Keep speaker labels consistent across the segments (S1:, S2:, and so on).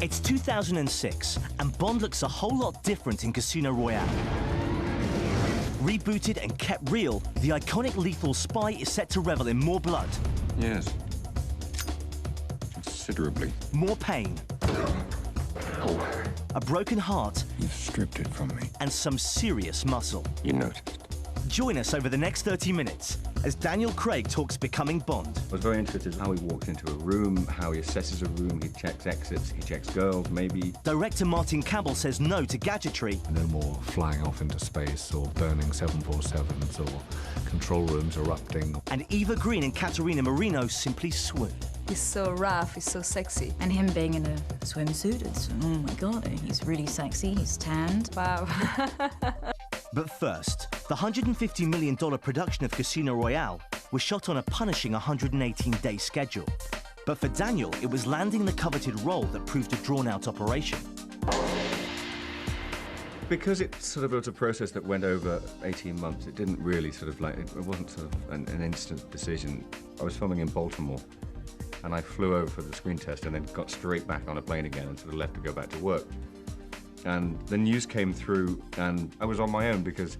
S1: It's 2006, and Bond looks a whole lot different in Casino Royale. Rebooted and kept real, the iconic lethal spy is set to revel in more blood.
S2: Yes. Considerably.
S1: More pain. A broken heart.
S2: You've stripped it from me.
S1: And some serious muscle.
S2: You noticed.
S1: Join us over the next 30 minutes as Daniel Craig talks becoming Bond.
S2: I was very interested in how he walks into a room, how he assesses a room, he checks exits, he checks girls, maybe.
S1: Director Martin Campbell says no to gadgetry.
S3: No more flying off into space or burning 747s or control rooms erupting.
S1: And Eva Green and Katerina Marino simply swoon.
S4: He's so rough, he's so sexy.
S5: And him being in a swimsuit, it's, oh my God, he's really sexy, he's tanned.
S4: Wow.
S1: But first, the $150 million production of Casino Royale was shot on a punishing 118-day schedule. But for Daniel, it was landing the coveted role that proved a drawn-out operation.
S2: Because it sort of was a process that went over 18 months, it didn't really sort of like, it wasn't sort of an instant decision. I was filming in Baltimore, and I flew over for the screen test and then got straight back on a plane again and sort of left to go back to work. And the news came through, and I was on my own because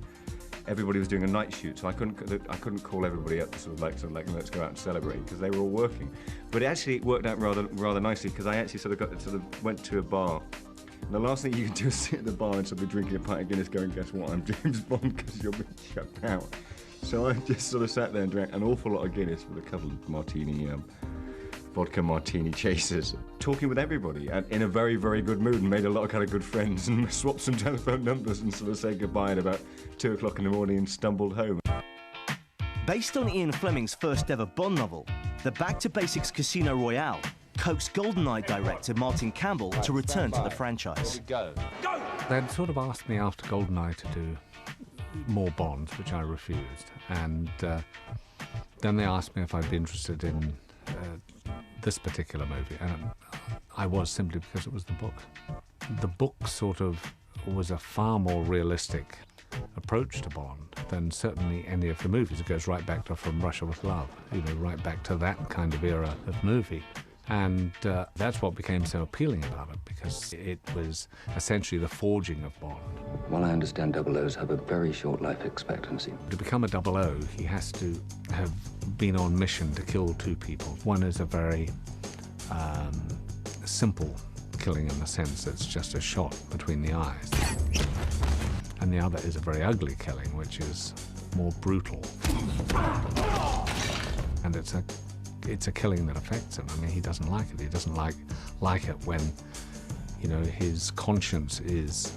S2: everybody was doing a night shoot, so I couldn't call everybody up to sort of like let's go out and celebrate, because they were all working. But it worked out rather nicely, because I actually went to a bar. And the last thing you can do is sit at the bar and sort of be drinking a pint of Guinness, going, guess what, I'm James Bond, because you'll be shut out. So I just sort of sat there and drank an awful lot of Guinness with a couple of vodka martini chasers, talking with everybody and in a very, very good mood, and made a lot of kind of good friends and swapped some telephone numbers and sort of said goodbye at about 2 o'clock in the morning and stumbled home.
S1: Based on Ian Fleming's first ever Bond novel, the Back to Basics Casino Royale coaxed GoldenEye director Martin Campbell to return to the franchise.
S3: They'd sort of asked me after GoldenEye to do more Bonds, which I refused, and then they asked me if I'd be interested in this particular movie, and I was, simply because it was the book. The book sort of was a far more realistic approach to Bond than certainly any of the movies. It goes right back to From Russia with Love, you know, right back to that kind of era of movie. And that's what became so appealing about it, because it was essentially the forging of Bond.
S6: Well, I understand 00s have a very short life expectancy.
S3: To become a 00, he has to have been on mission to kill 2 people. One is a very simple killing, in the sense that it's just a shot between the eyes. And the other is a very ugly killing, which is more brutal. And it's a killing that affects him. I mean, he doesn't like it. He doesn't like it when, you know, his conscience is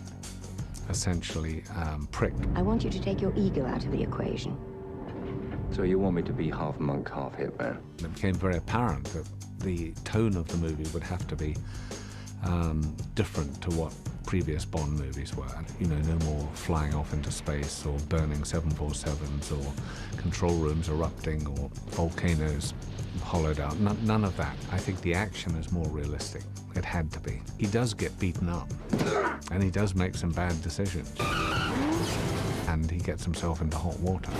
S3: essentially pricked.
S7: I want you to take your ego out of the equation.
S6: So you want me to be half monk, half hitman?
S3: It became very apparent that the tone of the movie would have to be different to what previous Bond movies were. You know, no more flying off into space or burning 747s or control rooms erupting or volcanoes hollowed out. None of that. I think the action is more realistic. It had to be. He does get beaten up, and he does make some bad decisions. And he gets himself into hot water.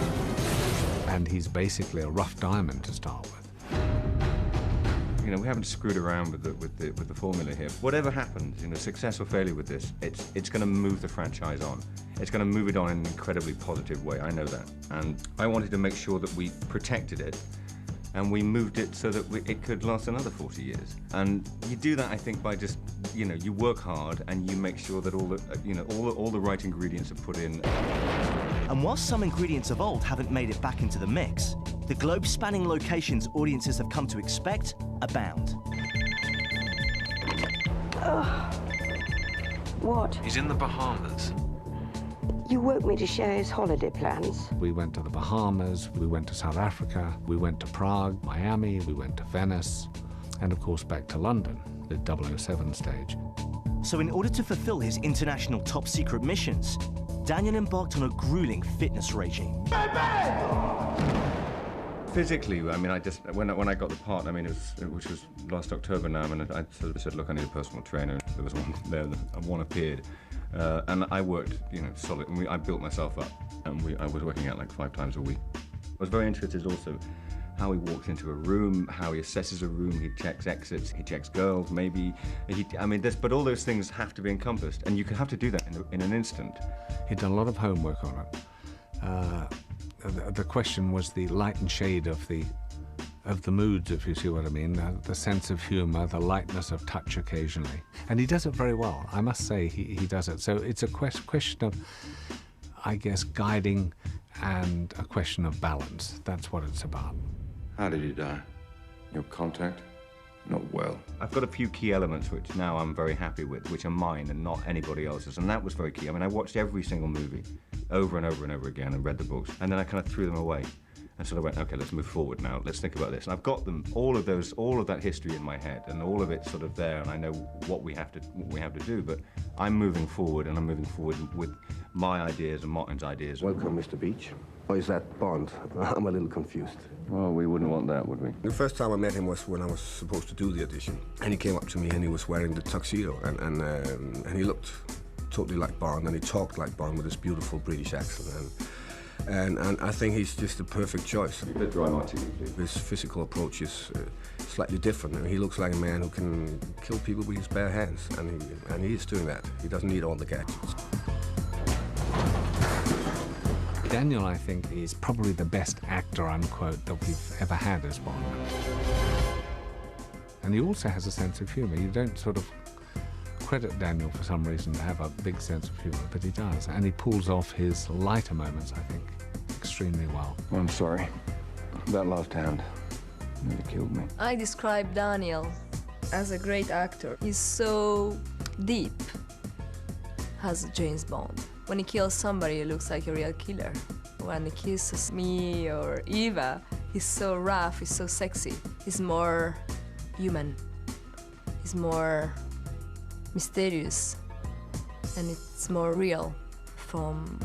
S3: And he's basically a rough diamond to start with.
S2: You know, we haven't screwed around with the formula here. Whatever happens, you know, success or failure with this, it's going to move the franchise on. It's going to move it on in an incredibly positive way. I know that, and I wanted to make sure that we protected it, and we moved it so that it could last another 40 years. And you do that, I think, by just, you know, you work hard and you make sure that all the right ingredients are put in.
S1: And while some ingredients of old haven't made it back into the mix, the globe-spanning locations audiences have come to expect abound.
S7: What?
S8: He's in the Bahamas.
S7: You woke me to share his holiday plans.
S3: We went to the Bahamas, we went to South Africa, we went to Prague, Miami, we went to Venice, and of course back to London, the 007 stage.
S1: So in order to fulfill his international top-secret missions, Daniel embarked on a grueling fitness regime.
S2: Physically, I mean, when I got the part, I mean, which was last October now, and I sort of said, look, I need a personal trainer. There was one there, one appeared, and I worked, you know, solid. And I built myself up, and I was working out like 5 times a week. I was very interested also how he walks into a room, how he assesses a room, he checks exits, he checks girls, maybe. But all those things have to be encompassed, and you can have to do that in an instant.
S3: He'd done a lot of homework on it. The question was the light and shade of the moods, if you see what I mean, the sense of humour, the lightness of touch occasionally. And he does it very well, I must say, he does it. So it's a question of, I guess, guiding and a question of balance. That's what it's about.
S6: How did he die? Your contact? Not well.
S2: I've got a few key elements which now I'm very happy with, which are mine and not anybody else's, and that was very key. I mean, I watched every single movie over and over and over again and read the books, and then I kind of threw them away and sort of went, okay, let's move forward now, let's think about this. And I've got them, all of that history in my head, and all of it's sort of there, and I know what we have to do, but I'm moving forward, and I'm moving forward with my ideas and Martin's ideas.
S8: Welcome, Mr. Beach. Or is that Bond? I'm a little confused.
S2: Well, we wouldn't want that, would we?
S8: The first time I met him was when I was supposed to do the audition. And he came up to me and he was wearing the tuxedo. And he looked totally like Bond, and he talked like Bond with his beautiful British accent. And I think he's just the perfect choice.
S2: A bit dry, Martin.
S8: His physical approach is slightly different. I mean, he looks like a man who can kill people with his bare hands. And he is doing that. He doesn't need all the gadgets.
S3: Daniel, I think, is probably the best actor, unquote, that we've ever had as Bond. And he also has a sense of humour. You don't sort of credit Daniel for some reason to have a big sense of humour, but he does. And he pulls off his lighter moments, I think, extremely well.
S6: I'm sorry. That last hand nearly killed me.
S4: I describe Daniel as a great actor. He's so deep as James Bond. When he kills somebody, he looks like a real killer. When he kisses me or Eva, he's so rough, he's so sexy. He's more human. He's more mysterious. And it's more real from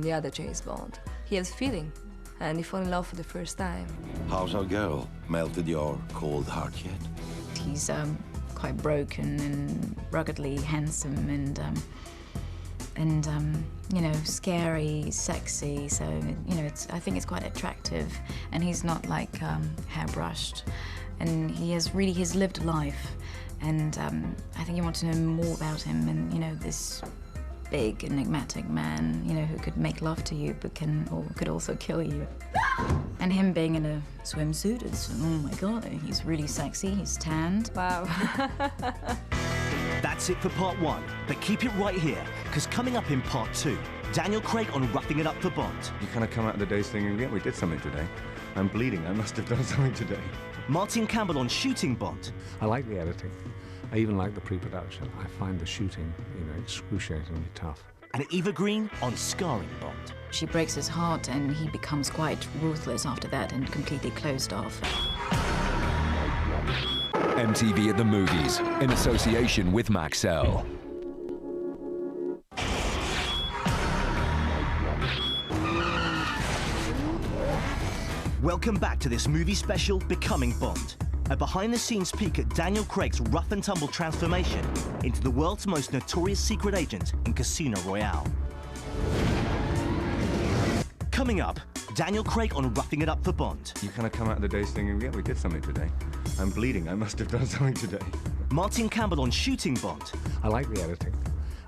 S4: the other James Bond. He has feeling, and he fall in love for the first time.
S9: How's our girl? Melted your cold heart yet?
S5: He's quite broken and ruggedly handsome and you know, scary, sexy. So you know, I think it's quite attractive. And he's not like hairbrushed, and he's lived a life. And I think you want to know more about him. And you know, this big enigmatic man, you know, who could make love to you but could also kill you. And him being in a swimsuit, it's, oh my God, he's really sexy, he's tanned.
S4: Wow.
S1: That's it for part one, but keep it right here, because coming up in part two, Daniel Craig on Roughing It Up for Bond.
S2: You kind of come out of the days thinking, yeah, we did something today. I'm bleeding, I must have done something today.
S1: Martin Campbell on Shooting Bond.
S3: I like the editing. I even like the pre-production. I find the shooting, you know, excruciatingly tough.
S1: And Eva Green on Scarring Bond.
S5: She breaks his heart and he becomes quite ruthless after that and completely closed off.
S10: MTV at the Movies, in association with Maxell.
S1: Welcome back to this movie special, Becoming Bond. A behind-the-scenes peek at Daniel Craig's rough-and-tumble transformation into the world's most notorious secret agent in Casino Royale. Coming up, Daniel Craig on Roughing It Up for Bond.
S2: You kind of come out of the days thinking, yeah, we did something today. I'm bleeding, I must have done something today.
S1: Martin Campbell on Shooting Bond.
S3: I like the editing.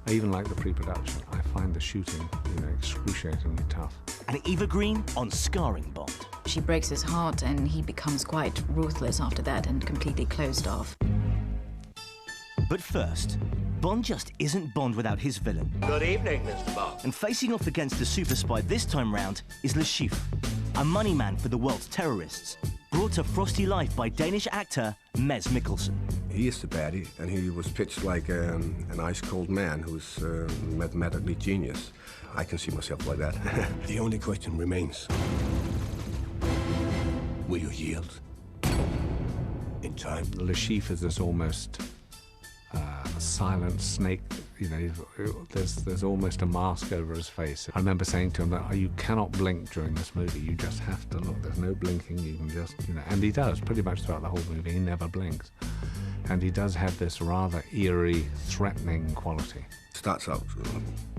S3: I even like the pre-production. I find the shooting, you know, excruciatingly tough.
S1: And Eva Green on Scarring Bond.
S5: She breaks his heart and he becomes quite ruthless after that and completely closed off.
S1: But first, Bond just isn't Bond without his villain.
S9: Good evening, Mr. Bond.
S1: And facing off against the super spy this time round is Le Chiffre, a money man for the world's terrorists, brought to frosty life by Danish actor Mads Mikkelsen.
S8: He is the baddie, and he was pitched like an ice-cold man who's mathematically genius. I can see myself like that. The only question remains. Will you yield? In time?
S3: Le Chiffre is this almost silent snake, you know, there's almost a mask over his face. I remember saying to him that you cannot blink during this movie, you just have to look, there's no blinking, you can just, you know, and he does pretty much throughout the whole movie, he never blinks. And he does have this rather eerie, threatening quality.
S8: It starts out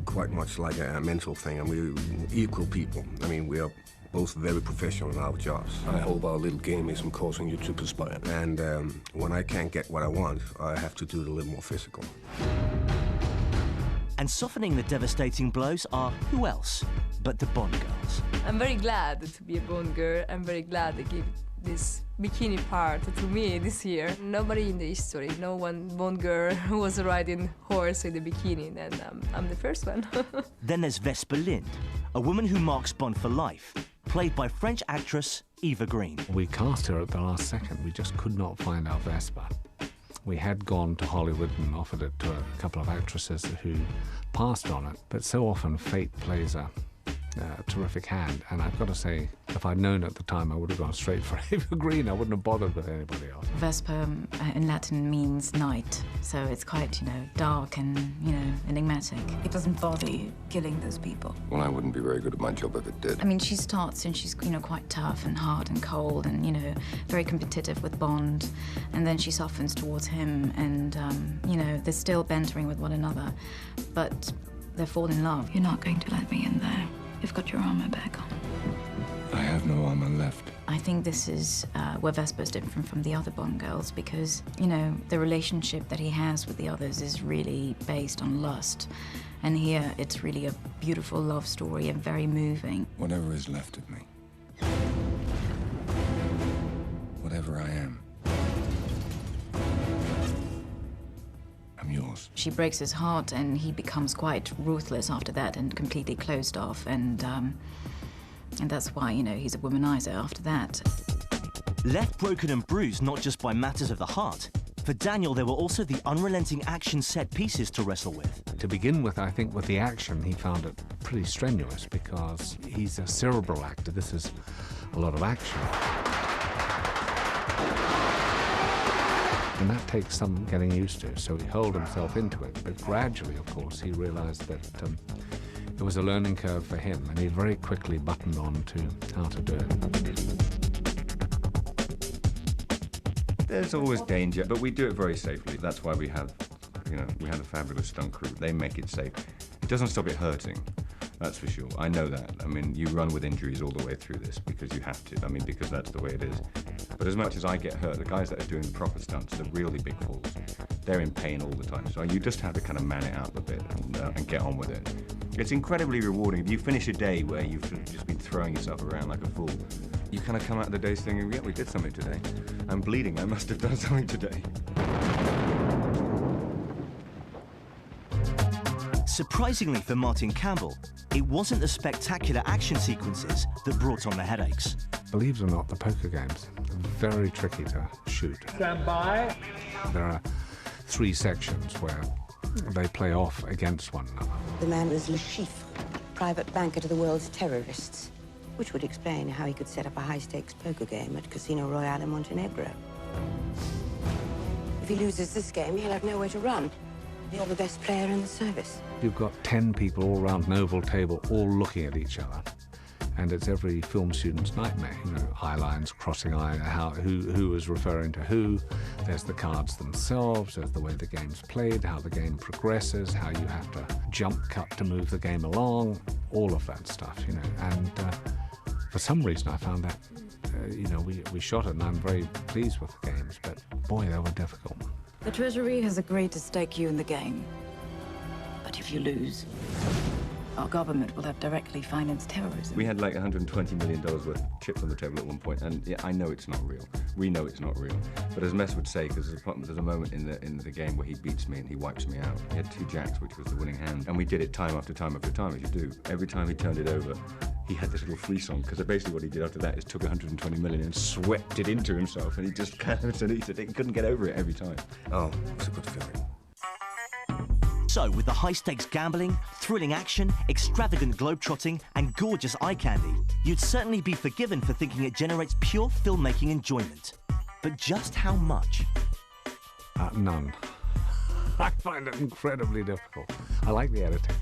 S8: quite much like a mental thing, and we're equal people. I mean, we are both very professional in our jobs. I hope our little game isn't causing you to perspire. And when I can't get what I want, I have to do it a little more physical.
S1: And softening the devastating blows are who else but the Bond girls.
S4: I'm very glad to be a Bond girl. I'm very glad they gave this bikini part to me this year. Nobody in the history, no one Bond girl was riding horse in the bikini, and I'm the first one.
S1: Then there's Vesper Lind, a woman who marks Bond for life, played by French actress Eva Green.
S3: We cast her at the last second. We just could not find our Vesper. We had gone to Hollywood and offered it to a couple of actresses who passed on it, but so often fate plays a terrific hand, and I've got to say, if I'd known at the time, I would have gone straight for Eva Green. I wouldn't have bothered with anybody else.
S5: Vesper in Latin means night, so it's quite, dark and, enigmatic. It doesn't bother you killing those people.
S9: Well, I wouldn't be very good at my job if it did.
S5: I mean, she starts and she's, quite tough and hard and cold and, very competitive with Bond, and then she softens towards him and, they're still bantering with one another, but they fall in love. You're not going to let me in there. You've got your armor back on.
S9: I have no armor left.
S5: I think this is where Vesper's different from the other Bond girls because, the relationship that he has with the others is really based on lust. And here, it's really a beautiful love story and very moving.
S9: Whatever is left of me. Whatever I am. I'm yours.
S5: She breaks his heart and he becomes quite ruthless after that and completely closed off. And that's why, he's a womanizer after that.
S1: Left broken and bruised not just by matters of the heart. For Daniel, there were also the unrelenting action set pieces to wrestle with.
S3: To begin with, I think with the action, he found it pretty strenuous because he's a cerebral actor. This is a lot of action. And that takes some getting used to, so he hurled himself into it. But gradually, of course, he realized that it was a learning curve for him, and he very quickly buttoned on to how to do it.
S2: There's always danger, but we do it very safely. That's why we have, we have a fabulous stunt crew. They make it safe. It doesn't stop it hurting, that's for sure. I know that. I mean, you run with injuries all the way through this because you have to. I mean, because that's the way it is. But as much as I get hurt, the guys that are doing the proper stunts, the really big falls, they're in pain all the time. So you just have to kind of man it out a bit and get on with it. It's incredibly rewarding. If you finish a day where you've just been throwing yourself around like a fool, you kind of come out of the day thinking, yeah, we did something today. I'm bleeding. I must have done something today.
S1: Surprisingly for Martin Campbell, it wasn't the spectacular action sequences that brought on the headaches.
S3: Believe it or not, the poker games are very tricky to shoot.
S11: Stand by.
S3: There are 3 sections where they play off against one another.
S7: The man was Le Chiffre, private banker to the world's terrorists, which would explain how he could set up a high-stakes poker game at Casino Royale in Montenegro. If he loses this game, he'll have nowhere to run. You're the best player in the service.
S3: You've got 10 people all around an oval table, all looking at each other. And it's every film student's nightmare, eye lines, crossing eye, who is referring to who. There's the cards themselves, there's the way the game's played, how the game progresses, how you have to jump cut to move the game along, all of that stuff, And for some reason I found that, we shot it and I'm very pleased with the games, but boy, they were difficult.
S5: The Treasury has agreed to stake you in the game. But if you lose, our government will have directly financed terrorism.
S2: We had like $120 million worth of chips on the table at one point, and yeah, I know it's not real. We know it's not real. But as Mess would say, because there's a moment in the game where he beats me and he wipes me out. He had 2 jacks, which was the winning hand, and we did it time after time after time, as you do. Every time he turned it over, he had this little frisson, because basically what he did after that is took 120 million and swept it into himself, and he just kind of he couldn't get over it every time.
S8: Oh, it's a good feeling.
S1: So, with the high-stakes gambling, thrilling action, extravagant globetrotting, and gorgeous eye candy, you'd certainly be forgiven for thinking it generates pure filmmaking enjoyment. But just how much?
S3: None. I find it incredibly difficult. I like the editing.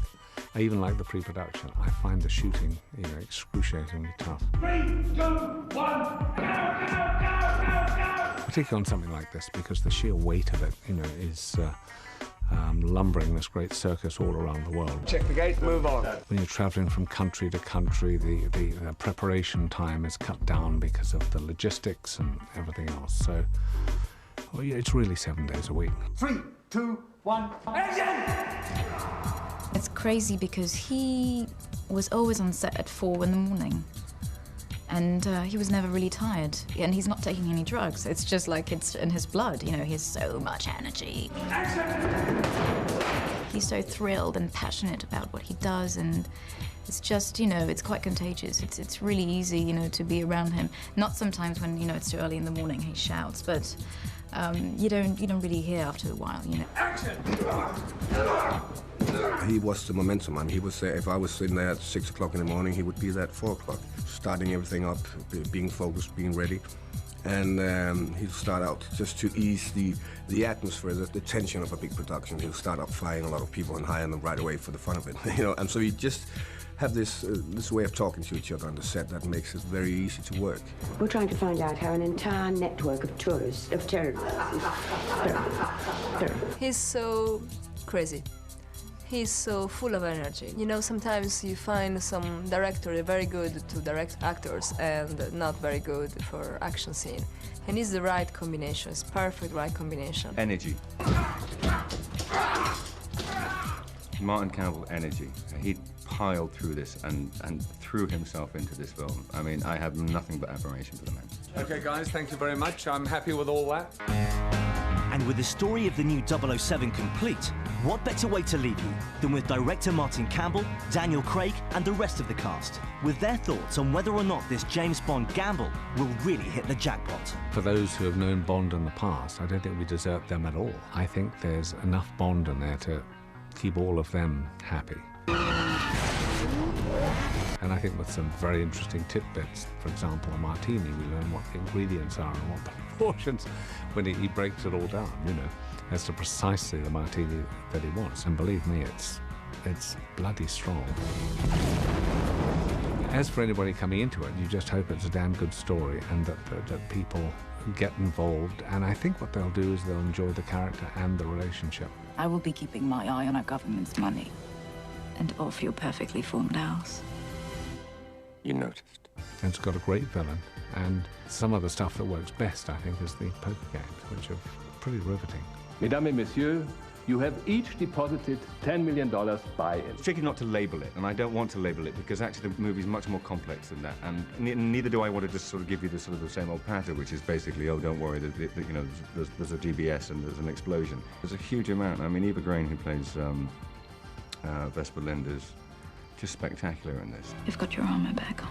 S3: I even like the pre-production. I find the shooting, excruciatingly tough.
S11: 3, 2, 1, go, go, go, go, go!
S3: Particularly on something like this, because the sheer weight of it, is lumbering this great circus all around the world.
S11: Check the gate, move on.
S3: When you're traveling from country to country, the preparation time is cut down because of the logistics and everything else. So well, yeah, it's really 7 days a week.
S11: 3, 2, 1, action!
S5: It's crazy because he was always on set at 4 in the morning. And he was never really tired. And he's not taking any drugs. It's just like it's in his blood, you know, he has so much energy. He's so thrilled and passionate about what he does, and it's just, you know, it's quite contagious. It's really easy, you know, to be around him. Not sometimes when, you know, it's too early in the morning he shouts, but you don't really hear after a while, you know.
S11: Action!
S8: He was the momentum. I mean, he was there. If I was sitting there at 6 o'clock in the morning, he would be there at 4 o'clock, starting everything up, being focused, being ready. And he'll start out just to ease the atmosphere, the tension of a big production. He'll start out flying a lot of people and hiring them right away for the fun of it, you know. And so he just have this way of talking to each other on the set that makes it very easy to work.
S7: We're trying to find out how an entire network of terrorists
S4: He's so crazy. He's so full of energy. You know, sometimes you find some director very good to direct actors and not very good for action scene. And it's the right combination. It's perfect right combination.
S2: Energy. Martin Campbell, energy. He piled through this and threw himself into this film. I mean, I have nothing but admiration for the man.
S3: Okay, guys, thank you very much. I'm happy with all that.
S1: And with the story of the new 007 complete, what better way to leave you than with director Martin Campbell, Daniel Craig, and the rest of the cast, with their thoughts on whether or not this James Bond gamble will really hit the jackpot.
S3: For those who have known Bond in the past, I don't think we desert them at all. I think there's enough Bond in there to keep all of them happy. And I think with some very interesting tidbits, for example, a martini, we learn what the ingredients are and what the proportions, when he breaks it all down, you know, as to precisely the martini that he wants. And believe me, it's bloody strong. As for anybody coming into it, you just hope it's a damn good story and that people get involved. And I think what they'll do is they'll enjoy the character and the relationship.
S5: I will be keeping my eye on our government's money and off your perfectly formed house.
S9: You noticed.
S3: And it's got a great villain, and some of the stuff that works best, I think, is the poker games, which are pretty riveting.
S11: Mesdames et messieurs, you have each deposited $10 million buy-in.
S2: It's tricky not to label it, and I don't want to label it because actually the movie's much more complex than that, and neither do I want to just sort of give you the sort of the same old patter, which is basically, oh, don't worry, you know, there's a DBS and there's an explosion. There's a huge amount. I mean, Eva Green, who plays Vesper Lind, is just spectacular in this.
S5: You've got your armor back on.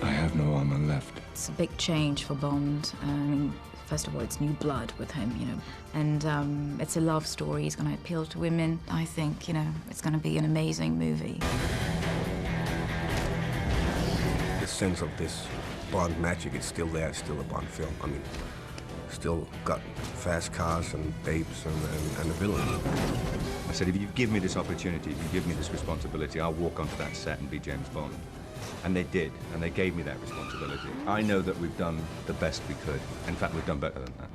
S9: I have no armor left.
S5: It's a big change for Bond. I mean, first of all, it's new blood with him, you know, and it's a love story. He's going to appeal to women. I think, you know, it's going to be an amazing movie.
S8: The sense of this Bond magic is still there. It's still a Bond film. I mean, still got fast cars and babes and a villain.
S2: I said, if you give me this opportunity, if you give me this responsibility, I'll walk onto that set and be James Bond. And they did, and they gave me that responsibility. I know that we've done the best we could. In fact, we've done better than that.